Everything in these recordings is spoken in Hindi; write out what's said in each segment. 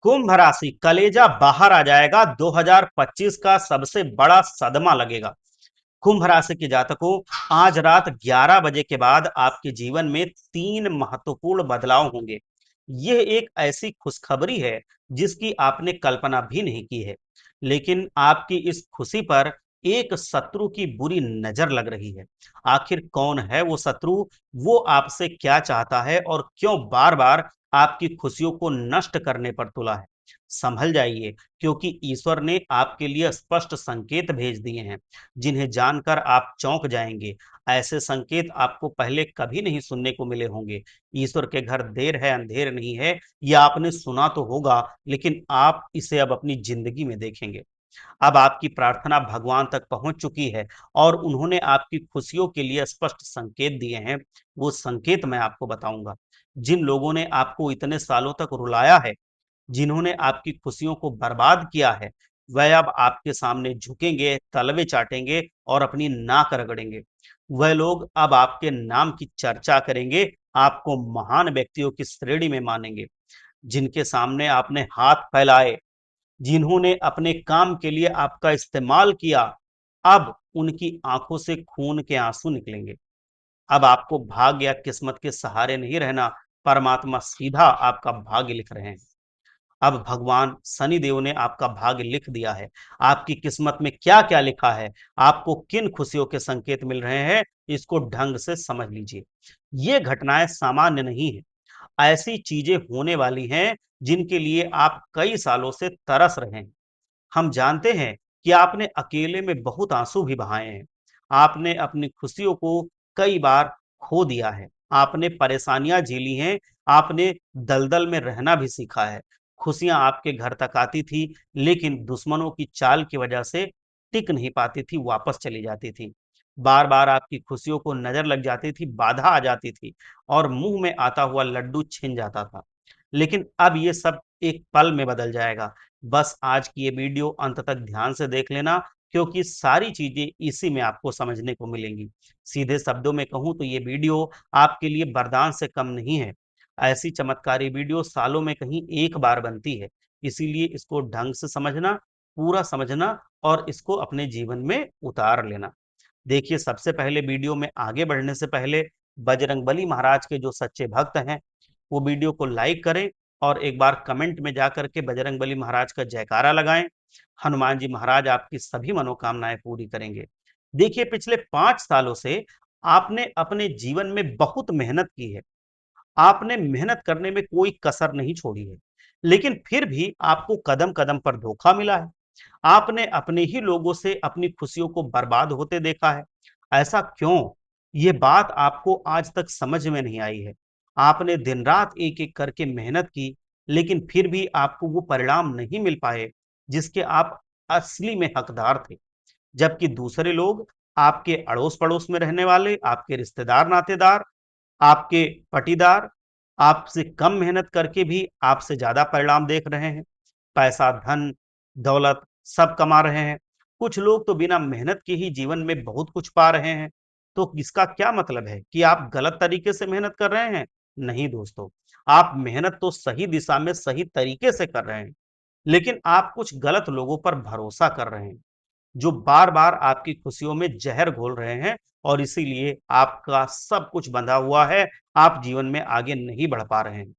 कुंभ राशि कलेजा बाहर आ जाएगा। 2025 का सबसे बड़ा सदमा लगेगा। कुंभ राशि के जातकों, आज रात 11 बजे के बाद आपके जीवन में 3 महत्वपूर्ण बदलाव होंगे। यह एक ऐसी खुशखबरी है जिसकी आपने कल्पना भी नहीं की है। लेकिन आपकी इस खुशी पर एक शत्रु की बुरी नजर लग रही है। आखिर कौन है वो शत्रु? वो आपसे क्या चाहता है और क्यों बार बार आपकी खुशियों को नष्ट करने पर तुला है? संभल जाइए, क्योंकि ईश्वर ने आपके लिए स्पष्ट संकेत भेज दिए हैं जिन्हें जानकर आप चौंक जाएंगे। ऐसे संकेत आपको पहले कभी नहीं सुनने को मिले होंगे। ईश्वर के घर देर है अंधेर नहीं है, यह आपने सुना तो होगा, लेकिन आप इसे अब अपनी जिंदगी में देखेंगे। अब आपकी प्रार्थना भगवान तक पहुंच चुकी है और उन्होंने आपकी खुशियों के लिए स्पष्ट संकेत दिए हैं। वो संकेत मैं आपको बताऊंगा। जिन लोगों ने आपको इतने सालों तक रुलाया है, जिन्होंने आपकी खुशियों को बर्बाद किया है, वह अब आपके सामने झुकेंगे, तलवे चाटेंगे और अपनी नाक रगड़ेंगे। वह लोग अब आपके नाम की चर्चा करेंगे, आपको महान व्यक्तियों की श्रेणी में मानेंगे। जिनके सामने आपने हाथ फैलाए, जिन्होंने अपने काम के लिए आपका इस्तेमाल किया, अब उनकी आंखों से खून के आंसू निकलेंगे। अब आपको भाग्य या किस्मत के सहारे नहीं रहना, परमात्मा सीधा आपका भाग्य लिख रहे हैं। अब भगवान शनि देव ने आपका भाग्य लिख दिया है। आपकी किस्मत में क्या क्या लिखा है, आपको किन खुशियों के संकेत मिल रहे हैं, इसको ढंग से समझ लीजिए। ये घटनाएं सामान्य नहीं है। ऐसी चीजें होने वाली हैं जिनके लिए आप कई सालों से तरस रहे हैं। हम जानते हैं कि आपने अकेले में बहुत आंसू भी बहाए हैं। आपने अपनी खुशियों को कई बार खो दिया है। आपने परेशानियां झेली हैं। आपने दलदल में रहना भी सीखा है। खुशियां आपके घर तक आती थी, लेकिन दुश्मनों की चाल की वजह से टिक नहीं पाती थी, वापस चली जाती थी। बार बार आपकी खुशियों को नजर लग जाती थी, बाधा आ जाती थी और मुंह में आता हुआ लड्डू छिन जाता था। लेकिन अब ये सब एक पल में बदल जाएगा। बस आज की ये वीडियो अंत तक ध्यान से देख लेना, क्योंकि सारी चीजें इसी में आपको समझने को मिलेंगी। सीधे शब्दों में कहूं तो ये वीडियो आपके लिए वरदान से कम नहीं है। ऐसी चमत्कारी वीडियो सालों में कहीं एक बार बनती है। इसीलिए इसको ढंग से समझना, पूरा समझना और इसको अपने जीवन में उतार लेना। देखिए, सबसे पहले वीडियो में आगे बढ़ने से पहले बजरंगबली महाराज के जो सच्चे भक्त हैं, वो वीडियो को लाइक करें और एक बार कमेंट में जाकर के बजरंगबली महाराज का जयकारा लगाएं। हनुमान जी महाराज आपकी सभी मनोकामनाएं पूरी करेंगे। देखिए, पिछले 5 सालों से आपने अपने जीवन में बहुत मेहनत की है। आपने मेहनत करने में कोई कसर नहीं छोड़ी है, लेकिन फिर भी आपको कदम कदम पर धोखा मिला है। आपने अपने ही लोगों से अपनी खुशियों को बर्बाद होते देखा है। ऐसा क्यों? ये बात आपको आज तक समझ में नहीं आई है। आपने दिन रात एक एक करके मेहनत की, लेकिन फिर भी आपको वो परिणाम नहीं मिल पाए जिसके आप असली में हकदार थे। जबकि दूसरे लोग, आपके अड़ोस पड़ोस में रहने वाले, आपके रिश्तेदार नातेदार, आपके पटीदार, आपसे कम मेहनत करके भी आपसे ज्यादा परिणाम देख रहे हैं। पैसा, धन, दौलत सब कमा रहे हैं। कुछ लोग तो बिना मेहनत के ही जीवन में बहुत कुछ पा रहे हैं। तो इसका क्या मतलब है कि आप गलत तरीके से मेहनत कर रहे हैं? नहीं दोस्तों, आप मेहनत तो सही दिशा में सही तरीके से कर रहे हैं, लेकिन आप कुछ गलत लोगों पर भरोसा कर रहे हैं, जो बार-बार आपकी खुशियों में जहर घोल रहे हैं और इसीलिए आपका सब कुछ बंधा हुआ है, आप जीवन में आगे नहीं बढ़ पा रहे हैं।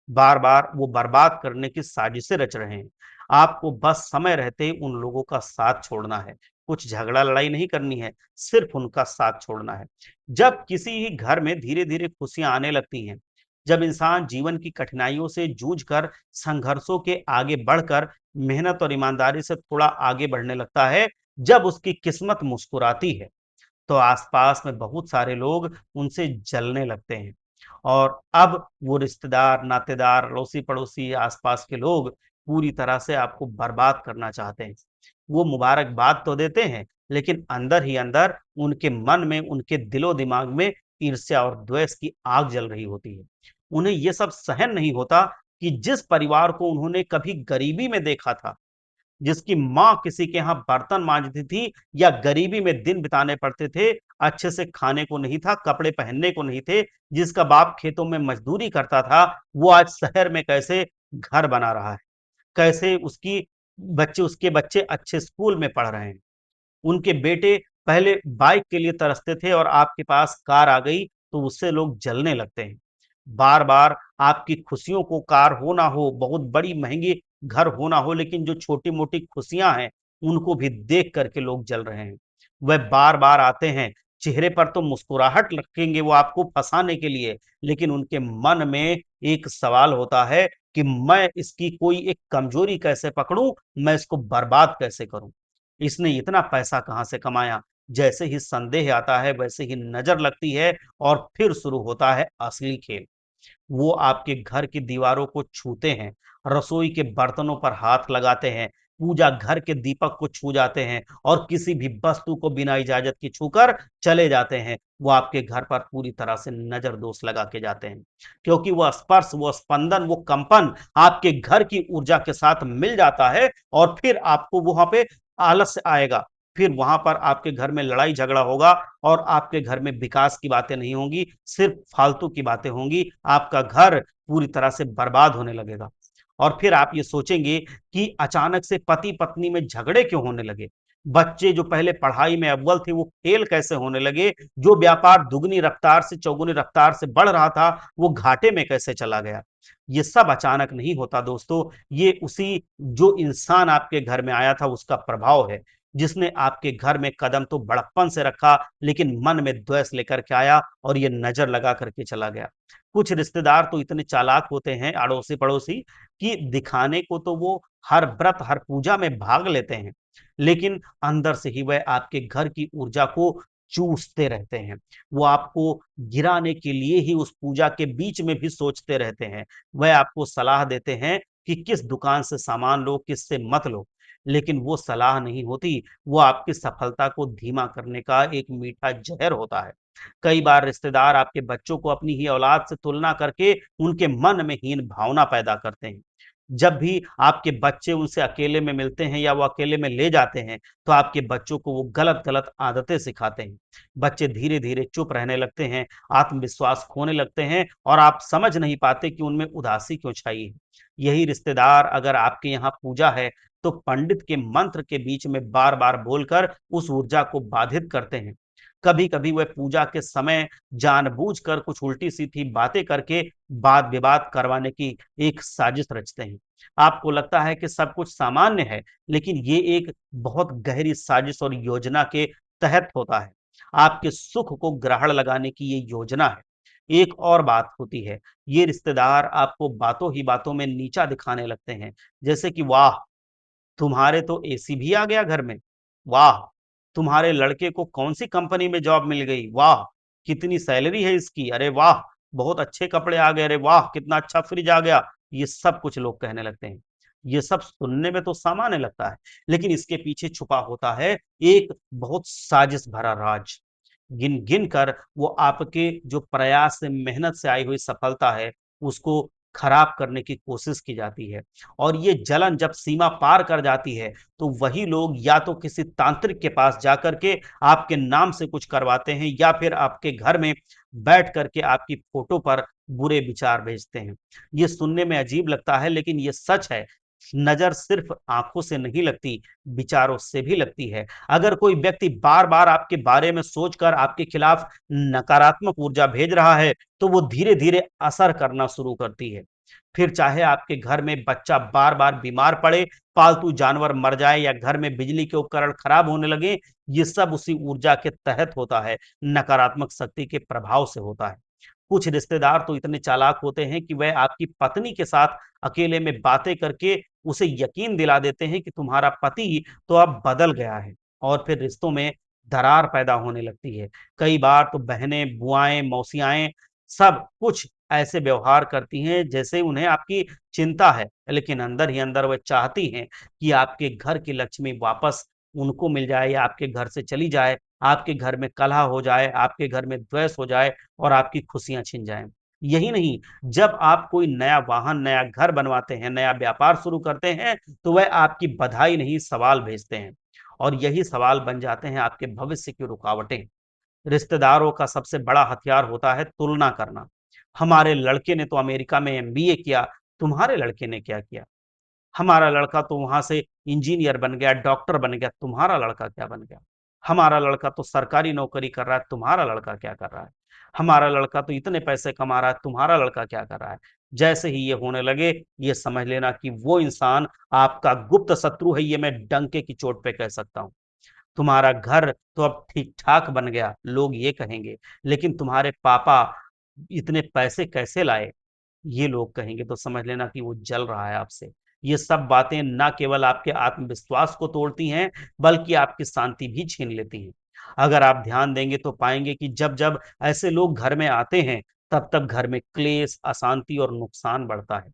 बार-बार वो बर्बाद करने की साजिशें रच रहे हैं। आपको बस समय रहते ही उन लोगों का साथ छोड़ना है। कुछ झगड़ा-लड़ाई नहीं करनी है, सिर्फ उनका साथ छोड़ना है। जब किसी ही घर में धीरे-धीरे खुशियाँ आने लगती हैं, जब इंसान जीवन की कठिनाइयों से जूझकर, संघर्षों के आगे बढ़कर, मेहनत और ईमानदारी से थोड़ा आगे बढ़ने लगता है, जब उसकी किस्मत मुस्कुराती है, तो आसपास में बहुत सारे लोग उनसे जलने लगते हैं। और अब वो रिश्तेदार, नातेदार, अड़ोसी-पड़ोसी, आसपास के लोग पूरी तरह से आपको बर्बाद करना चाहते हैं। वो मुबारकबाद तो देते हैं, लेकिन अंदर ही अंदर उनके मन में, उनके दिलो-दिमाग में ईर्ष्या और द्वेष की आग जल रही होती है। उन्हें ये सब सहन नहीं होता कि जिस परिवार को उन्होंने कभी गरीबी में देखा था, जिसकी माँ किसी के यहाँ बर्तन मांजती थी या गरीबी में दिन बिताने पड़ते थे, अच्छे से खाने को नहीं था, कपड़े पहनने को नहीं थे, जिसका बाप खेतों में मजदूरी करता था, वो आज शहर में कैसे घर बना रहा है। कैसे उसके बच्चे अच्छे स्कूल में पढ़ रहे हैं। उनके बेटे पहले बाइक के लिए तरसते थे और आपके पास कार आ गई तो उससे लोग जलने लगते हैं। बार बार आपकी खुशियों को कार हो ना हो, बहुत बड़ी महंगी घर हो ना हो, लेकिन जो छोटी मोटी खुशियां हैं उनको भी देख करके लोग जल रहे हैं। वह बार बार आते हैं, चेहरे पर तो मुस्कुराहट रखेंगे वो आपको फंसाने के लिए, लेकिन उनके मन में एक सवाल होता है कि मैं इसकी कोई एक कमजोरी कैसे पकड़ूं, मैं इसको बर्बाद कैसे करूं, इसने इतना पैसा कहाँ से कमाया। जैसे ही संदेह आता है वैसे ही नजर लगती है और फिर शुरू होता है असली खेल। वो आपके घर की दीवारों को छूते हैं, रसोई के बर्तनों पर हाथ लगाते हैं, पूजा घर के दीपक को छू जाते हैं और किसी भी वस्तु को बिना इजाजत के छूकर चले जाते हैं। वो आपके घर पर पूरी तरह से नजर दोष लगा के जाते हैं, क्योंकि वो स्पर्श, वो स्पंदन, वो कंपन आपके घर की ऊर्जा के साथ मिल जाता है और फिर आपको वहां पे आलस्य आएगा। फिर वहां पर आपके घर में लड़ाई झगड़ा होगा और आपके घर में विकास की बातें नहीं होंगी, सिर्फ फालतू की बातें होंगी। आपका घर पूरी तरह से बर्बाद होने लगेगा और फिर आप ये सोचेंगे कि अचानक से पति पत्नी में झगड़े क्यों होने लगे, बच्चे जो पहले पढ़ाई में अव्वल थे वो फेल कैसे होने लगे, जो व्यापार दुगनी रफ्तार से चौगुनी रफ्तार से बढ़ रहा था वो घाटे में कैसे चला गया। ये सब अचानक नहीं होता दोस्तों, ये उसी जो इंसान आपके घर में आया था उसका प्रभाव है, जिसने आपके घर में कदम तो बड़प्पन से रखा लेकिन मन में द्वेष लेकर के आया और ये नजर लगा करके चला गया। कुछ रिश्तेदार तो इतने चालाक होते हैं, अड़ोसी पड़ोसी, कि दिखाने को तो वो हर व्रत हर पूजा में भाग लेते हैं, लेकिन अंदर से ही वह आपके घर की ऊर्जा को चूसते रहते हैं। वो आपको गिराने के लिए ही उस पूजा के बीच में भी सोचते रहते हैं। वह आपको सलाह देते हैं कि किस दुकान से सामान लो, किससे मत लो, लेकिन वो सलाह नहीं होती, वो आपकी सफलता को धीमा करने का एक मीठा जहर होता है। कई बार रिश्तेदार आपके बच्चों को अपनी ही औलाद से तुलना करके उनके मन में हीन भावना पैदा करते हैं। जब भी आपके बच्चे उनसे अकेले में मिलते हैं या वो अकेले में ले जाते हैं, तो आपके बच्चों को वो गलत-गलत आदतें सिखाते हैं। बच्चे धीरे-धीरे चुप रहने लगते हैं, आत्मविश्वास खोने लगते हैं और आप समझ नहीं पाते कि उनमें उदासी क्यों छाई है। यही रिश्तेदार अगर आपके यहाँ पूजा है, तो पंडित के मंत्र के बीच में बार-बार बोलकर उस ऊर्जा को बाधित करते हैं। कभी-कभी वह पूजा के समय जानबूझकर कुछ उल्टी-सीधी बातें करके वाद-विवाद करवाने की एक साजिश रचते हैं। आपको लगता है कि सब कुछ सामान्य है, लेकिन ये एक बहुत गहरी साजिश और योजना के तहत होता है। आपके सुख को ग्रहण लगाने की ये योजना है। एक और बात होती है, ये रिश्तेदार आपको बातों ही बातों में नीचा दिखाने लगते हैं, जैसे कि वाह! तुम्हारे तो एसी भी आ गया घर में। वाह! तुम्हारे लड़के को कौन-सी कंपनी में जॉब मिल गई। वाह! कितनी सैलरी है इसकी। अरे वाह! बहुत अच्छे कपड़े आ गए। अरे वाह! कितना अच्छा फ्रिज आ गया। ये सब कुछ लोग कहने लगते हैं। ये सब सुनने में तो सामान्य लगता है, लेकिन इसके पीछे छुपा होता है एक बहुत साजिश भरा राज। गिन-गिन कर वो आपके जो प्रयास से, मेहनत से आई हुई सफलता है, उसको खराब करने की कोशिश की जाती है। और ये जलन जब सीमा पार कर जाती है, तो वही लोग या तो किसी तांत्रिक के पास जाकर के आपके नाम से कुछ करवाते हैं या फिर आपके घर में बैठ करके आपकी फोटो पर बुरे विचार भेजते हैं। ये सुनने में अजीब लगता है लेकिन ये सच है। नज़र सिर्फ आँखों से नहीं लगती, विचारों से भी लगती है। अगर कोई व्यक्ति बार-बार आपके बारे में सोचकर आपके खिलाफ नकारात्मक ऊर्जा भेज रहा है, तो वो धीरे-धीरे असर करना शुरू करती है। फिर चाहे आपके घर में बच्चा बार-बार बीमार पड़े, पालतू जानवर मर जाए या घर में बिजली के उपकरण खराब होने लगे, ये सब उसी ऊर्जा के तहत होता है, नकारात्मक शक्ति के प्रभाव से होता है। कुछ रिश्तेदार तो इतने चालाक होते हैं कि वह आपकी पत्नी के साथ अकेले में बातें करके उसे यकीन दिला देते हैं कि तुम्हारा पति तो अब बदल गया है और फिर रिश्तों में दरार पैदा होने लगती है। कई बार तो बहनें, बुआएँ, मौसियाएँ सब कुछ ऐसे व्यवहार करती हैं जैसे उन्हें आपकी चिंता है, लेकिन अंदर ही अंदर वह चाहती हैं कि आपके घर की लक्ष्मी वापस उनको मिल जाए या आपके घर से चली जाए, आपके घर में कलह हो जाए, आपके घर में द्वेष हो जाए और आपकी खुशियाँ छिन जाएँ। यही नहीं, जब आप कोई नया वाहन, नया घर बनवाते हैं, नया व्यापार शुरू करते हैं, तो वह आपकी बधाई नहीं सवाल भेजते हैं और यही सवाल बन जाते हैं आपके भविष्य की रुकावटें। रिश्तेदारों का सबसे बड़ा हथियार होता है तुलना करना। हमारे लड़के ने तो अमेरिका में एमबीए किया, तुम्हारे लड़के ने क्या किया? हमारा लड़का तो वहां से इंजीनियर बन गया, डॉक्टर बन गया, तुम्हारा लड़का क्या बन गया? हमारा लड़का तो सरकारी नौकरी कर रहा है, तुम्हारा लड़का क्या कर रहा है? हमारा लड़का तो इतने पैसे कमा रहा है, तुम्हारा लड़का क्या कर रहा है? जैसे ही ये होने लगे, ये समझ लेना कि वो इंसान आपका गुप्त शत्रु है, ये मैं डंके की चोट पे कह सकता हूँ। तुम्हारा घर तो अब ठीक-ठाक बन गया, लोग ये कहेंगे, लेकिन तुम्हारे पापा इतने पैसे कैसे लाए? ये लोग कहेंगे, तो समझ लेना कि वो जल रहा है आपसे। ये सब बातें ना केवल आपके आत्मविश्वास को तोड़ती हैं, बल्कि आपकी शांति भी छीन लेती हैं। अगर आप ध्यान देंगे तो पाएँगे कि जब-जब ऐसे लोग घर में आते हैं, तब-तब घर में क्लेश, अशांति और नुकसान बढ़ता है।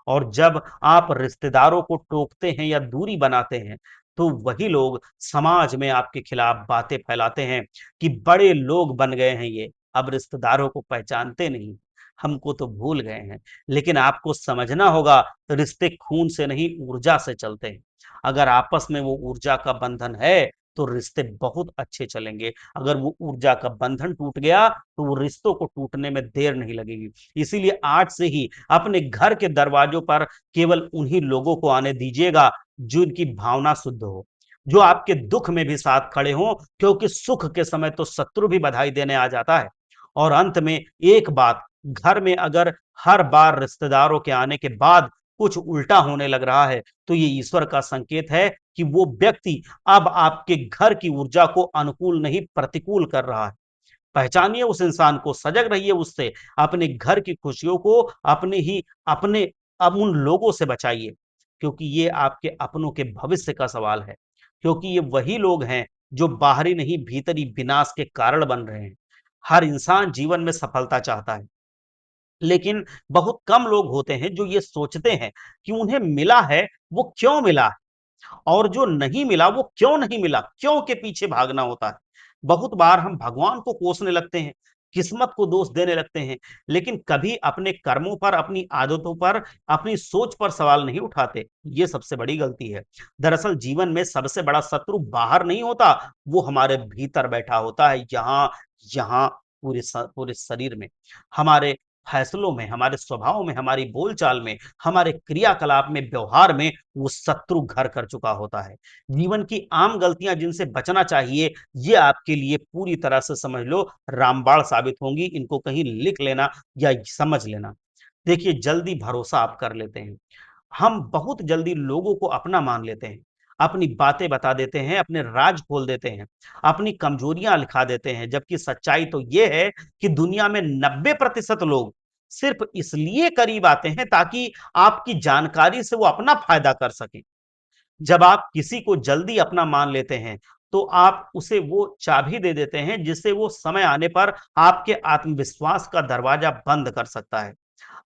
और जब आप रिश्तेदारों को टोकते हैं या दूरी बनाते हैं, तो वही लोग समाज में आपके खिलाफ बातें फैलाते हैं कि बड़े लोग बन गए हैं ये, अब रिश्तेदारों को पहचानते नहीं, हमको तो भूल गए हैं। लेकिन आपको समझना होगा, रिश्ते खून से नहीं ऊर्जा से चलते हैं। अगर आपस में वो ऊर्जा का बंधन है, तो रिश्ते बहुत अच्छे चलेंगे। अगर वो ऊर्जा का बंधन टूट गया, तो वो रिश्तों को टूटने में देर नहीं लगेगी। इसीलिए आज से ही अपने घर के दरवाजों पर केवल उन्हीं लोगों को आने दीजिएगा जिनकी भावना शुद्ध हो, जो आपके दुख में भी साथ खड़े हों, क्योंकि सुख के समय तो शत्रु भी बधाई देने आ जाता है। और अंत में एक बात, घर में अगर हर बार रिश्तेदारों के आने के बाद कुछ उल्टा होने लग रहा है, तो ये ईश्वर का संकेत है कि वो व्यक्ति अब आपके घर की ऊर्जा को अनुकूल नहीं प्रतिकूल कर रहा है। पहचानिए उस इंसान को, सजग रहिए उससे, अपने घर की खुशियों को अपने अब उन लोगों से बचाइए, क्योंकि ये आपके अपनों के भविष्य का सवाल है। क्योंकि ये वही लोग हैं जो बाहरी नहीं भीतरी विनाश के कारण बन रहे हैं। हर इंसान जीवन में सफलता चाहता है, लेकिन बहुत कम लोग होते हैं जो ये सोचते हैं कि उन्हें मिला है, वो क्यों मिला है? और जो नहीं मिला वो क्यों नहीं मिला? क्यों के पीछे भागना होता है। बहुत बार हम भगवान को कोसने लगते हैं, किस्मत को दोष देने लगते हैं, लेकिन कभी अपने कर्मों पर, अपनी आदतों पर, अपनी सोच पर सवाल नहीं उठाते। ये सबसे बड़ी गलती है। दरअसल जीवन में सबसे बड़ा शत्रु बाहर नहीं होता, वो हमारे भीतर बैठा होता है, यहाँ यहाँ पूरे शरीर में, हमारे फैसलों में, हमारे स्वभाव में, हमारी बोलचाल में, हमारे क्रियाकलाप में, व्यवहार में वो शत्रु घर कर चुका होता है। जीवन की आम गलतियां जिनसे बचना चाहिए, ये आपके लिए पूरी तरह से समझ लो रामबाण साबित होंगी। इनको कहीं लिख लेना या समझ लेना। देखिए, जल्दी भरोसा आप कर लेते हैं। हम बहुत जल्दी लोगों को अपना मान लेते हैं, अपनी बातें बता देते हैं, अपने राज खोल देते हैं, अपनी कमजोरियां लिखा देते हैं, जबकि सच्चाई तो ये है कि दुनिया में 90% लोग सिर्फ इसलिए करीब आते हैं ताकि आपकी जानकारी से वो अपना फायदा कर सकें। जब आप किसी को जल्दी अपना मान लेते हैं, तो आप उसे वो चाबी दे देते हैं जिससे वो समय आने पर आपके आत्मविश्वास का दरवाजा बंद कर सकता है।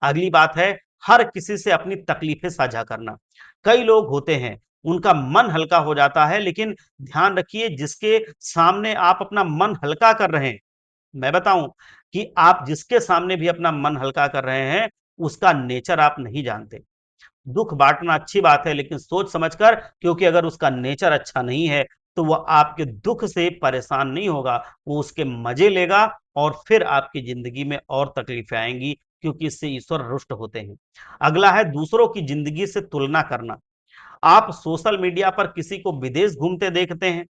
अगली बात है, हर किसी से अपनी तकलीफें साझा करना। कई लोग होते हैं, उनका मन हल्का हो जाता है, लेकिन ध्यान रखिए जिसके सामने आप अपना मन हल्का कर रहे हैं, मैं बताऊं कि आप जिसके सामने भी अपना मन हल्का कर रहे हैं, उसका नेचर आप नहीं जानते। दुख बांटना अच्छी बात है, लेकिन सोच समझकर, क्योंकि अगर उसका नेचर अच्छा नहीं है, तो वह आपके दुख से परेशान नहीं होगा, वो उसके मजे लेगा और फिर आपकी जिंदगी में और तकलीफें आएंगी, क्योंकि इससे ईश्वर रुष्ट होते हैं। अगला है दूसरों की जिंदगी से तुलना करना। आप सोशल मीडिया पर किसी को विदेश घूमते देखते हैं,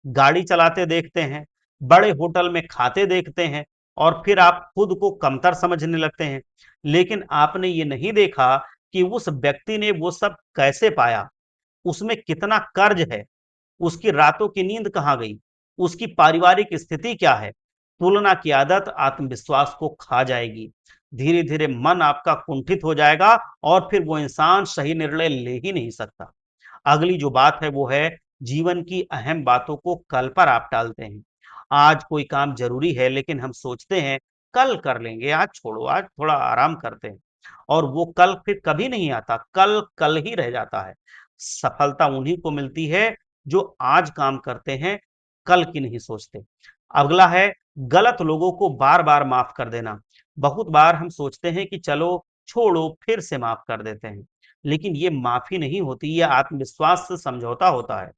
गाड़ी चलाते देखते हैं, बड़े होटल में खाते देखते हैं, और फिर आप खुद को कमतर समझने लगते हैं। लेकिन आपने ये नहीं देखा कि उस व्यक्ति ने वो सब कैसे पाया, उसमें कितना कर्ज है, उसकी रातों की नींद कहाँ गई, उसकी पारिवारिक स्थिति क्या है। तुलना की आदत आत्मविश्वास को खा जाएगी। धीरे धीरे मन आपका कुंठित हो जाएगा और फिर वो इंसान सही निर्णय ले ही नहीं सकता। अगली जो बात है वो है, जीवन की अहम बातों को कल पर आप टालते हैं। आज कोई काम जरूरी है, लेकिन हम सोचते हैं कल कर लेंगे, आज छोड़ो, आज थोड़ा आराम करते हैं, और वो कल फिर कभी नहीं आता, कल कल ही रह जाता है। सफलता उन्हीं को मिलती है जो आज काम करते हैं, कल की नहीं सोचते। अगला है, गलत लोगों को बार बार माफ कर देना। बहुत बार हम सोचते हैं कि चलो छोड़ो, फिर से माफ कर देते हैं, लेकिन ये माफी नहीं होती, ये आत्मविश्वास से समझौता होता है।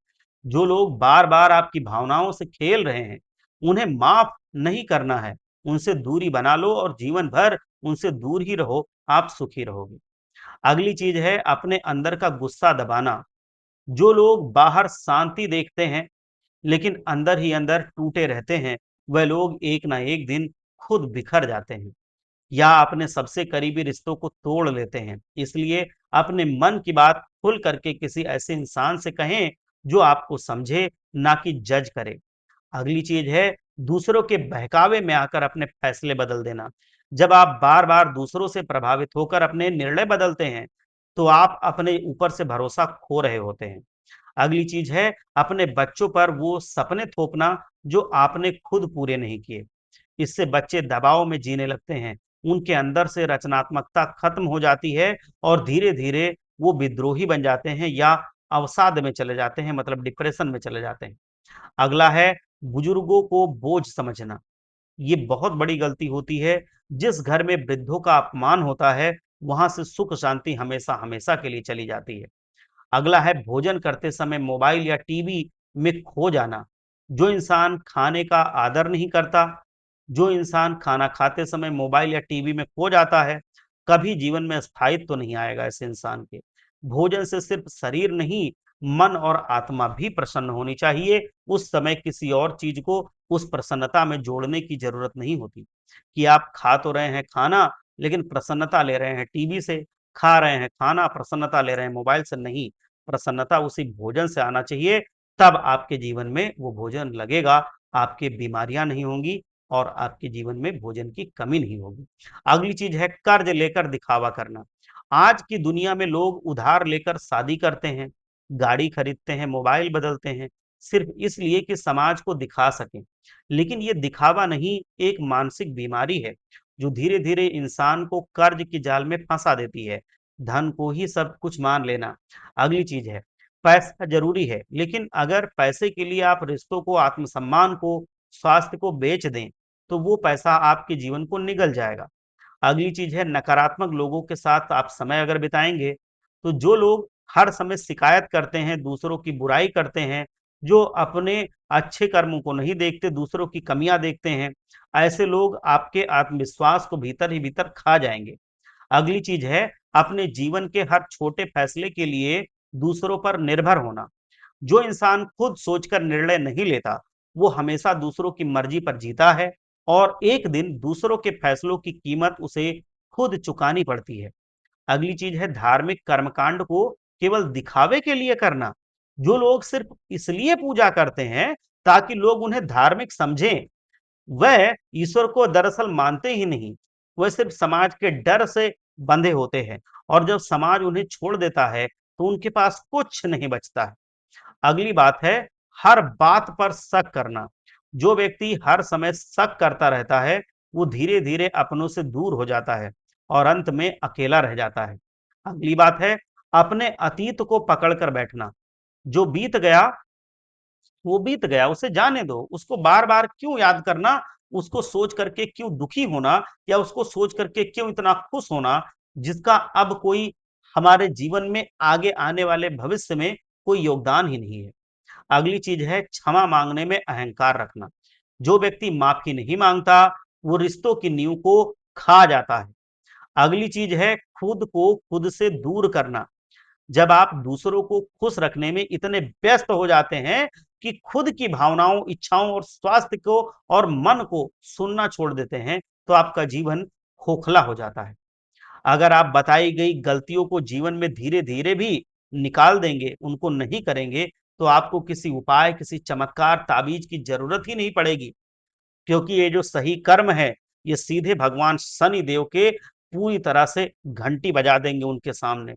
जो लोग बार बार आपकी भावनाओं से खेल रहे हैं, उन्हें माफ नहीं करना है, उनसे दूरी बना लो और जीवन भर उनसे दूर ही रहो, आप सुखी रहोगे। अगली चीज है अपने अंदर का गुस्सा दबाना। जो लोग बाहर शांति देखते हैं लेकिन अंदर ही अंदर टूटे रहते हैं, वह लोग एक ना एक दिन खुद बिखर जाते हैं या अपने सबसे करीबी रिश्तों को तोड़ लेते हैं। इसलिए अपने मन की बात खुल करके किसी ऐसे इंसान से कहें जो आपको समझे, ना कि जज करे। अगली चीज है दूसरों के बहकावे में आकर अपने फैसले बदल देना। जब आप बार-बार दूसरों से प्रभावित होकर अपने निर्णय बदलते हैं, तो आप अपने ऊपर से भरोसा खो रहे होते हैं। अगली चीज है अपने बच्चों पर वो सपने थोपना जो आपने खुद पूरे नहीं किए। इससे बच्चे दबाव में जीने लगते हैं। उनके अंदर से रचनात्मकता खत्म हो जाती है और धीरे-धीरे वो विद्रोही बन जाते हैं या अवसाद में चले जाते हैं, मतलब डिप्रेशन में चले जाते हैं। अगला है बुजुर्गों को बोझ समझना। ये बहुत बड़ी गलती होती है। जिस घर में वृद्धों का अपमान होता है, वहां से सुख शांति हमेशा हमेशा के लिए चली जाती है। अगला है भोजन करते समय मोबाइल या टीवी में खो जाना। जो इंसान खाने का आदर नहीं करता, जो इंसान खाना खाते समय मोबाइल या टीवी में खो जाता है, कभी जीवन में स्थायित्व तो नहीं आएगा ऐसे इंसान के। भोजन से सिर्फ शरीर नहीं, मन और आत्मा भी प्रसन्न होनी चाहिए। उस समय किसी और चीज को उस प्रसन्नता में जोड़ने की जरूरत नहीं होती कि आप खा तो रहे हैं खाना, लेकिन प्रसन्नता ले रहे हैं टीवी से, खा रहे हैं खाना, प्रसन्नता ले रहे हैं मोबाइल से। नहीं, प्रसन्नता उसी भोजन से आना चाहिए। तब आपके जीवन में वो भोजन लगेगा, आपकी बीमारियां नहीं होंगी और आपके जीवन में भोजन की कमी नहीं होगी। अगली चीज है कर्ज लेकर दिखावा करना। आज की दुनिया में लोग उधार लेकर शादी करते हैं, गाड़ी खरीदते हैं, मोबाइल बदलते हैं, सिर्फ इसलिए कि समाज को दिखा सकें। लेकिन ये दिखावा नहीं, एक मानसिक बीमारी है जो धीरे धीरे इंसान को कर्ज की जाल में फंसा देती है। धन को ही सब कुछ मान लेना। अगली चीज है पैसा जरूरी है, लेकिन अगर पैसे के लिए आप रिश्तों को, आत्मसम्मान को, स्वास्थ्य को बेच दें, तो वो पैसा आपके जीवन को निगल जाएगा। अगली चीज है नकारात्मक लोगों के साथ आप समय अगर बिताएंगे, तो जो लोग हर समय शिकायत करते हैं, दूसरों की बुराई करते हैं, जो अपने अच्छे कर्मों को नहीं देखते, दूसरों की कमियां देखते हैं, ऐसे लोग आपके आत्मविश्वास को भीतर ही भीतर खा जाएंगे। अगली चीज है अपने जीवन के हर छोटे फैसले के लिए दूसरों पर निर्भर होना। जो इंसान खुद सोचकर निर्णय नहीं लेता, वो हमेशा दूसरों की मर्जी पर जीता है और एक दिन दूसरों के फैसलों की कीमत उसे खुद चुकानी पड़ती है। अगली चीज है धार्मिक कर्मकांड को केवल दिखावे के लिए करना। जो लोग सिर्फ इसलिए पूजा करते हैं ताकि लोग उन्हें धार्मिक समझें, वह ईश्वर को दरअसल मानते ही नहीं। वह सिर्फ समाज के डर से बंधे होते हैं और जब समाज उन्हें छोड़ देता है, तो उनके पास कुछ नहीं बचता है। अगली बात है हर बात पर शक करना। जो व्यक्ति हर समय शक करता रहता है, वो धीरे धीरे अपनों से दूर हो जाता है और अंत में अकेला रह जाता है। अगली बात है अपने अतीत को पकड़ कर बैठना। जो बीत गया वो बीत गया, उसे जाने दो। उसको बार बार क्यों याद करना, उसको सोच करके क्यों दुखी होना, या उसको सोच करके क्यों इतना खुश होना जिसका अब कोई हमारे जीवन में आगे आने वाले भविष्य में कोई योगदान ही नहीं है। अगली चीज है क्षमा मांगने में अहंकार रखना। जो व्यक्ति माफी नहीं मांगता, वो रिश्तों की नींव को खा जाता है। अगली चीज है खुद को खुद से दूर करना। जब आप दूसरों को खुश रखने में इतने व्यस्त हो जाते हैं कि खुद की भावनाओं, इच्छाओं और स्वास्थ्य को और मन को सुनना छोड़ देते हैं, तो आपका जीवन खोखला हो जाता है। अगर आप बताई गई गलतियों को जीवन में धीरे-धीरे भी निकाल देंगे, उनको नहीं करेंगे, तो आपको किसी उपाय, किसी चमत्कार, ताबीज की ज़रूरत ही नहीं पड़ेगी। क्योंकि ये जो सही कर्म है, ये सीधे भगवान शनि देव के पूरी तरह से घंटी बजा देंगे उनके सामने।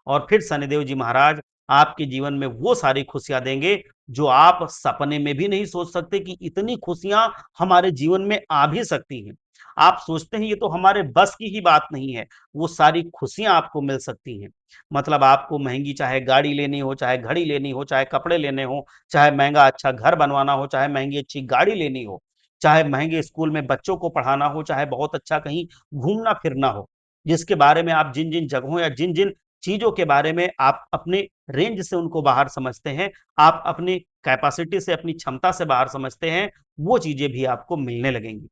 और फिर शनिदेव जी महाराज आपके जीवन में वो सारी खुशियाँ देंगे, जो आप सपने में भी नहीं सोच सकते कि इतनी खुशियाँ हमारे जीवन में आ भी सकती हैं। आप सोचते हैं ये तो हमारे बस की ही बात नहीं है, वो सारी खुशियाँ आपको मिल सकती हैं। मतलब आपको महँगी चाहे गाड़ी लेनी हो, चाहे घड़ी लेनी हो, चाहे कपड़े लेने हों, चाहे महँगा अच्छा घर बनवाना हो, चाहे महँगी अच्छी गाड़ी लेनी हो, चाहे महँगे स्कूल में बच्चों को पढ़ाना हो, चाहे बहुत अच्छा कहीं घूमना-फिरना हो, जिसके बारे में आप जिन-जिन जगहों या जिन-जिन चीज़ों के बारे में आप अपने रेंज से उनको बाहर समझते हैं, आप अपनी कैपेसिटी से, अपनी क्षमता से बाहर समझते हैं, वो चीज़ें भी आपको मिलने लगेंगी।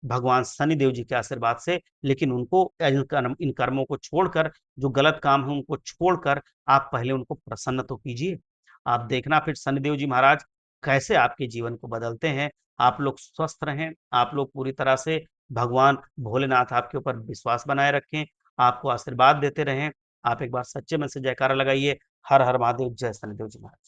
भगवान शनिदेव जी के आशीर्वाद से। लेकिन उनको इन कर्मों को छोड़कर, जो गलत काम है उनको छोड़कर, आप पहले उनको प्रसन्न तो कीजिए। आप देखना फिर शनिदेव जी महाराज कैसे आपके जीवन को बदलते हैं। आप लोग स्वस्थ रहें, आप लोग पूरी तरह से भगवान भोलेनाथ आपके ऊपर विश्वास बनाए रखें, आपको आशीर्वाद देते रहें। आप एक बार सच्चे मन से जयकारा लगाइए, हर हर महादेव, जय शनिदेव जी महाराज।